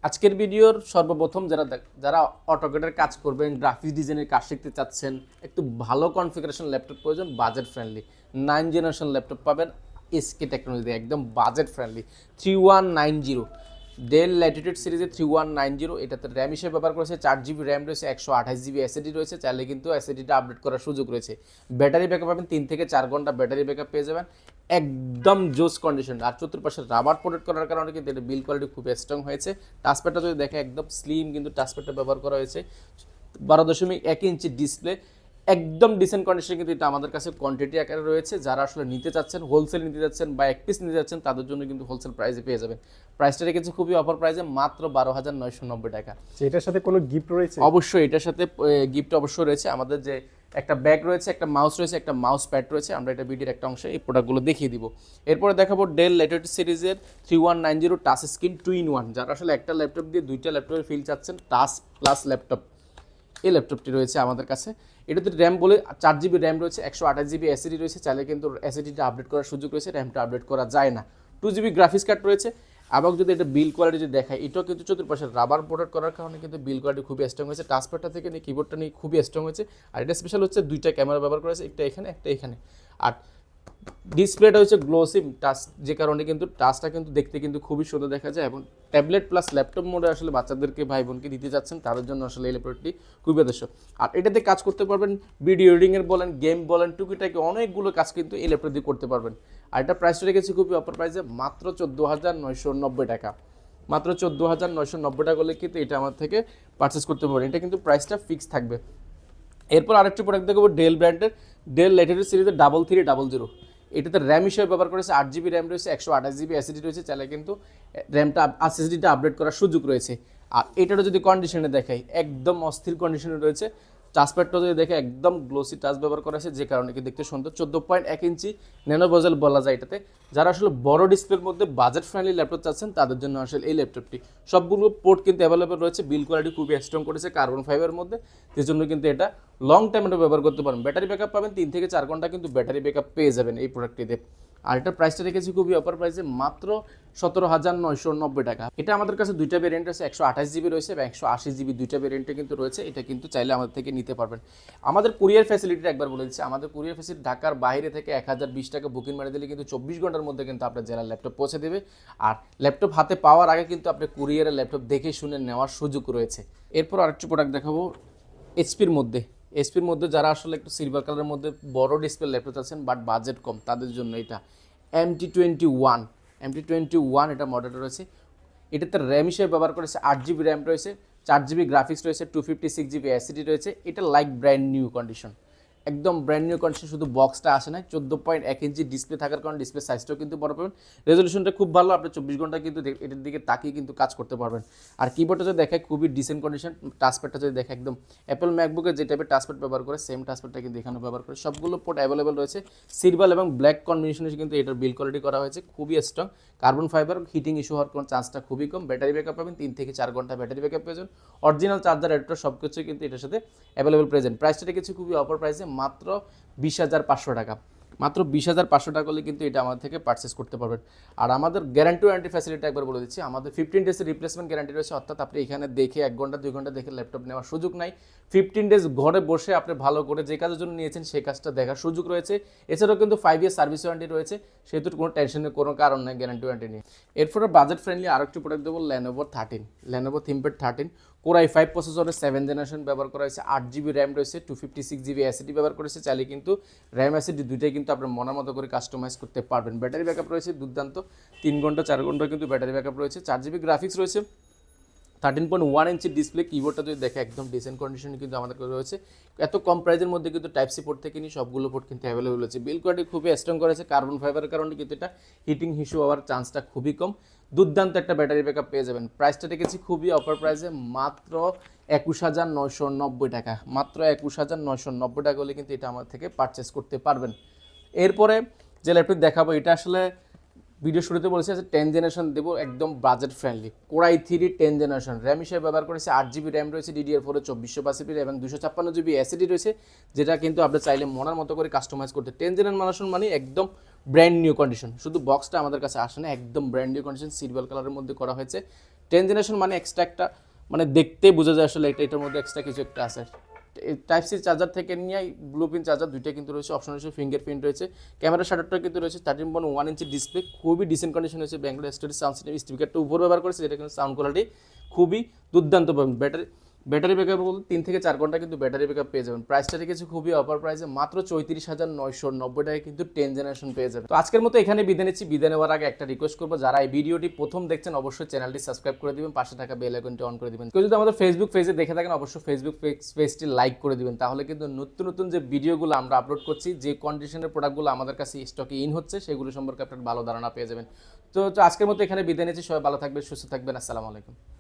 আজকের ভিডিওর সর্বপ্রথম যারা অটোক্যাডের কাজ করবেন, গ্রাফিক্স ডিজাইনের কাজ শিখতে চাচ্ছেন, একটু ভালো কনফিগারেশন ল্যাপটপ প্রয়োজন, বাজেট ফ্রেন্ডলি 9 জেনারেশন ল্যাপটপ পাবেন এসকে টেকনোলজি, একদম বাজেট ফ্রেন্ডলি 3190 ডেল ল্যাটিটিউড সিরিজের 3190। এটাতে র্যাম হিসেবে ব্যবহার করেছে 4 জিবি র্যাম রয়েছে, 128 জিবি এসএসডি রয়েছে, চাইলে কিন্তু এসএসডিটা আপডেট করার সুযোগ রয়েছে। ব্যাটারি ব্যাকআপ পাবেন 3 থেকে 4 ঘন্টা ব্যাটারি ব্যাকআপ পেয়ে যাবেন, একদম জোস কন্ডিশন। আর চতুর্পাশে রাবার প্রোটেক্ট করার কারণে কিন্তু এটা বিল কোয়ালিটি খুব স্ট্রং হয়েছে। টাচপ্যাডটা যদি দেখে একদম স্লিম কিন্তু টাচপ্যাডটা ব্যবহার করা হয়েছে, 12.1 ইঞ্চি ডিসপ্লে, একদম ডিসেন্ট কন্ডিশনে কিন্তু এটা আমাদের কাছে কোয়ান্টিটি আকারে রয়েছে। যারা আসলে নিতে চাচ্ছেন, হোলসেল নিতে চাচ্ছেন বা এক পিস নিতে চাচ্ছেন, তাদের জন্য কিন্তু হোলসেল প্রাইসে পেয়ে যাবেন। প্রাইসটা রেখেছে খুবই অফার প্রাইসে, মাত্র 12,990 টাকা। এটার সাথে কোনো গিফট রয়েছে? অবশ্যই এটার সাথে গিফট অবশ্যই রয়েছে। আমাদের যে একটা ব্যাগ রয়েছে, একটা মাউস রয়েছে, একটা মাউস প্যাড রয়েছে। আমরা এটা ভিডিওর একটা অংশে এই প্রোডাক্টগুলো দেখিয়ে দিব। এরপরে দেখাবো ডেল ল্যাটিটিউড সিরিজের 3190 টাচ স্ক্রিন 2-in-1। যারা আসলে একটা ল্যাপটপ দিয়ে দুইটা ল্যাপটপের ফিল চাচ্ছেন, টাচ প্লাস ল্যাপটপ, এই ল্যাপটপটি রয়েছে আমাদের কাছে। এটাতে র্যাম বলে 4 জিবি র্যাম রয়েছে, 128 জিবি এসএসডি রয়েছে, চাইলে কিন্তু এসএসডিটা আপডেট করার সুযোগ রয়েছে, র্যামটা আপডেট করা যায় না। 2 জিবি গ্রাফিক্স কার্ড রয়েছে। এবং যদি এটা বিল কোয়ালিটি যদি দেখায়, এটাও কিন্তু চতুর্পাশে রাবার প্রোটেক্ট করার কারণে কিন্তু বিল কোয়ালিটি খুবই স্ট্রং হয়েছে। টাচপ্যাডটা থেকে নিয়ে কিবোর্ডটা নিয়ে খুবই স্ট্রং হয়েছে। আর এটা স্পেশাল হচ্ছে দুইটা ক্যামেরা ব্যবহার করেছে, একটা এখানে একটা এখানে। আর ডিসপ্লেটা হচ্ছে গ্লোসি টাচ, যে কারণে কিন্তু টাচটা কিন্তু দেখতে কিন্তু খুবই সুন্দর দেখা যায়। এবং ট্যাবলেট প্লাস ল্যাপটপ মোডে আসলে বাচ্চাদেরকে ভাই বোনকে দিতে যাচ্ছেন, তাদের জন্য আসলে এই ল্যাপটপটি খুবই আদর্শ। আর এটাতে কাজ করতে পারবেন, ভিডিও এডিটিংয়ের বলেন, গেম বলেন, টুকিটাকি অনেকগুলো কাজ কিন্তু এই ল্যাপটপ দিয়ে করতে পারবেন। আর এটা প্রাইসটা রেখেছি খুবই অফার প্রাইসে, মাত্র 14,990 টাকা। মাত্র 14,990 টাকা করলে কিন্তু এটা আমার থেকে পারচেস করতে পারবেন। এটা কিন্তু প্রাইসটা ফিক্স থাকবে। এরপর আরেকটি প্রোডাক্ট দেখবো ডেল ব্র্যান্ডের ডেল ল্যাটিটিউড সিরিজের 3300। এটাতে র্যাম হিসেবে ব্যবহার করেছে 8 জিবি র্যাম রয়েছে, 128 জিবি এসএসডি রয়েছে, চাইলে কিন্তু র্যামটা এসএসডিটা আপডেট করার সুযোগ রয়েছে। আর এটারও যদি কন্ডিশনে দেখাই, একদম অস্থির কন্ডিশনে রয়েছে। টাচপ্যাডটা যদি দেখে একদম গ্লোসি টাচ ব্যবহার করা আছে, যে কারণে কি দেখতে সুন্দর। 14.1 ইঞ্চি ন্যানো বেজেল বলা যায় এটাতে। যারা আসলে বড় ডিসপ্লের মধ্যে বাজেট ফ্রেন্ডলি ল্যাপটপ চাচ্ছেন, তাদের জন্য আসলে এই ল্যাপটপটি। সবগুলো পোর্ট কিন্তু অ্যাভেলেবেল রয়েছে, বিল কোয়ালিটি খুবই স্ট্রং করেছে কার্বন ফাইবারের মধ্যে, যে জন্য কিন্তু এটা লং টাইম এটা ব্যবহার করতে পারেন। ব্যাটারি ব্যাকআপ পাবেন 3 থেকে 4 ঘন্টা কিন্তু ব্যাটারি ব্যাকআপ পেয়ে যাবেন এই প্রোডাক্টটিতে। আর এটার প্রাইসটা রেখেছি খুবই অফার প্রাইসে, মাত্র 17,990 টাকা। এটা আমাদের কাছে দুইটা ভেরিয়েন্ট আছে, 128 জিবি রয়েছে এবং 180 জিবি, দুইটা ভেরিয়েন্টে কিন্তু রয়েছে। এটা কিন্তু চাইলে আমাদের থেকে নিতে পারবেন। আমাদের কুরিয়ার ফ্যাসিলিটিটা একবার বলে দিচ্ছি। আমাদের কুরিয়ার ফ্যাসিলিটি ঢাকার বাইরে থেকে 1020 টাকা বুকিং মারি দিলে কিন্তু 24 ঘন্টার মধ্যে কিন্তু আপনার জেলার ল্যাপটপ পৌঁছে দেবে। আর ল্যাপটপ হাতে পাওয়ার আগে কিন্তু আপনি কুরিয়ারের ল্যাপটপ দেখে শুনে নেওয়ার সুযোগ রয়েছে। এরপর আরেকটি প্রোডাক্ট দেখাবো এসপির মধ্যে যারা আসলে একটু সিলভার কালারের মধ্যে বড় ডিসপ্লে ল্যাপটপ আছেন বাট বাজেট কম, তাদের জন্য এটা MT21 এটা মডেলটা রয়েছে। এটাতে র্যাম হিসেবে ব্যবহার করেছে 8 জিবি র্যাম রয়েছে, 4 জিবি গ্রাফিক্স রয়েছে, 256 জিবি এসএসডি রয়েছে। এটা লাইক ব্র্যান্ড নিউ কন্ডিশন, একদম ব্র্যান্ড নিউ কন্ডিশন, শুধু বক্সটা আসে না। 14.1 ইঞ্চি ডিসপ্লে থাকার কারণে ডিসপ্লে সাইজটাও কিন্তু বড় পাবেন। রেজলিউশনটা খুব ভালো, আপনি 24 ঘন্টা কিন্তু এটার দিকে তাকিয়ে কিন্তু কাজ করতে পারবেন। আর কিবোর্ডটা যদি দেখায় খুবই ডিসেন্ট কন্ডিশন। টাচপ্যাডটা যদি দেখে একদম অ্যাপল ম্যাকবুকের যে টাইপের টাচপ্যাড ব্যবহার করে, সেম টাচপ্যাডটা কিন্তু এখানে ব্যবহার করে। সবগুলো পোর্ট অ্যাভেলেবেল রয়েছে। সিলভার এবং ব্ল্যাক কম্বিনেশনে কিন্তু এটার বিল কোয়ালিটি করা হয়েছে, খুবই strong. Carbon fibre, heating issue হওয়ার কোনো চান্সটা খুবই কম। ব্যাটারি ব্যাকআপ পাবেন 3 থেকে 4 ঘন্টা ব্যাটারি ব্যাকআপ পেয়েছেন। অরিজিনাল চার্জার অ্যাডাপ্টার সব কিছু কিন্তু এটার সাথে অ্যাভেলেবেল প্রেজেন্ট। প্রাইসটা রেখেছি খুবই অফার প্রাইসে, মাত্র 20,500 টাকা। মাত্র 20,500 টাকা হলে কিন্তু এটা আমাদের থেকে পারচেস করতে পারবেন। আর আমাদের গ্যারান্টি ওয়ারেন্টি ফ্যাসিলিটি একবার বলে দিচ্ছি। আমাদের 15 ডেজের রিপ্লেসমেন্ট গ্যারান্টি রয়েছে, অর্থাৎ আপনি এখানে দেখে 1 ঘন্টা 2 ঘন্টা দেখে ল্যাপটপ নেওয়ার সুযোগ নাই। 15 ডেজ ঘরে বসে আপনি ভালো করে যে কাজের জন্য নিয়েছেন সেই কাজটা দেখার সুযোগ রয়েছে। এছাড়াও কিন্তু 5 ইয়ার সার্ভিস ওয়ারেন্টি রয়েছে, সেহেতু কোনো টেনশনের কোনো কারণ নেই গ্যারান্টি ওয়ারেন্টি নিয়ে। এরপরে বাজেট ফ্রেন্ডলি আরেকটি প্রোডাক্ট দেবো, লেনোভো থিংকপ্যাড 13 কোর i5 প্রসেসরের 7 জেনারেশন ব্যবহার করা হয়েছে। 8 জিবি র্যাম রয়েছে, 256 জিবি এসএসডি ব্যবহার করেছে, চাইলে কিন্তু র্যাম এসএসডি দুইটাই কিন্তু আপনার মনের মতো করে কাস্টমাইজ করতে পারবেন। ব্যাটারি ব্যাকআপ রয়েছে দুর্দান্ত, 3 ঘন্টা 4 ঘন্টা কিন্তু ব্যাটারি ব্যাকআপ রয়েছে। 4 জিবি গ্রাফিক্স রয়েছে, 13.1 ইঞ্চি ডিসপ্লে। কিবোর্ডটা যদি দেখে একদম ডিসেন্ট কন্ডিশনে কিন্তু আমাদের কাছে রয়েছে। এত কম প্রাইসের মধ্যে কিন্তু টাইপ সি পোর্ট থেকে নিয়ে সবগুলো পোর্ট কিন্তু অ্যাভেলেবল আছে। বিল কোয়ালিটি খুবই স্ট্রং করেছে, কার্বন ফাইবারের কারণে কিন্তু এটা হিটিং ইস্যু হওয়ার চান্সটা খুবই কম। দুর্দান্ত একটা ব্যাটারি ব্যাকআপ পেয়ে যাবেন। প্রাইসটা রেখেছি খুবই অফার প্রাইসে, মাত্র 21,990 টাকা। মাত্র 21,990 টাকা হলে কিন্তু এটা আমার থেকে পারচেস করতে পারবেন। এরপরে যে ল্যাপটপ দেখাবো, এটা আসলে ভিডিও শুরুতে বলেছি আছে 10 জেনারেশন দেবো, একদম budget friendly. Core i3 10 generation, RAM হিসেবে ব্যবহার করেছে 8 জিবি র্যাম রয়েছে, DDR4 2482 এবং 256 জিবি এসএসডি রয়েছে, যেটা কিন্তু আপনি চাইলে মনের মতো করে কাস্টমাইজ করতে। 10 জেনারেশন মানে একদম ব্র্যান্ড নিউ কন্ডিশন, শুধু বক্সটা আমাদের কাছে আসে না, একদম ব্র্যান্ড নিউ কন্ডিশন, সিলভার কালারের মধ্যে করা হয়েছে। 10 জেনারেশন মানে এক্সট্রা একটা মানে দেখতে বোঝা যায় আসলে এটার মধ্যে এক্সট্রা কিছু একটা আছে। টাইপ সি চার্জার থেকে নিয়ে ব্লু পিন চার্জার দুইটা কিন্তু রয়েছে, অপশন রয়েছে ফিঙ্গারপ্রিন্ট রয়েছে, ক্যামেরা শাটারটা কিন্তু রয়েছে 13.1 ইঞ্চি ডিসপ্লে, খুবই ডিসেন্ট কন্ডিশন হয়েছে। ব্যাঙ্গলোর স্টোরি সাউন্ড সিস্টেম স্পিকারটা উপর ব্যবহার করেছে, যেটা কিন্তু সাউন্ড কোয়ালিটি খুবই দুর্দান্ত পাবেন। ব্যাটারি ব্যাকআপ বলতে 3 থেকে 4 ঘন্টা কিন্তু ব্যাটারি ব্যাকআপ পেয়ে যাবেন। প্রাইসটা রেখেছে খুবই অফার প্রাইসে, মাত্র 34,990 টাকায় কিন্তু 10 জেনারেশন পেয়ে যাবেন। তো আজকের মতো এখানে বিদায় নিচ্ছি। বিদায় নেওয়ার আগে একটা রিকোয়েস্ট করবো, যারা এই ভিডিওটি প্রথম দেখছেন অবশ্যই চ্যানেলটি সাবস্ক্রাইব করে দিবেন, পাশে থাকা বেল আইকনটি অন করে দিবেন। কেউ যদি আমাদের ফেসবুক পেজে দেখে থাকেন অবশ্যই ফেসবুক পেজটি লাইক করে দিবেন, তাহলে কিন্তু নতুন নতুন যে ভিডিওগুলো আমরা আপলোড করছি, যে কন্ডিশনের প্রোডাক্টগুলো আমাদের কাছে স্টকে ইন হচ্ছে, সেগুলো সম্পর্কে আপনার ভালো ধারণা পেয়ে যাবেন। তো আজকের মতো এখানে বিদায় নিচ্ছি। সবাই ভালো থাকবেন, সুস্থ থাকবেন। আসসালামু আলাইকুম।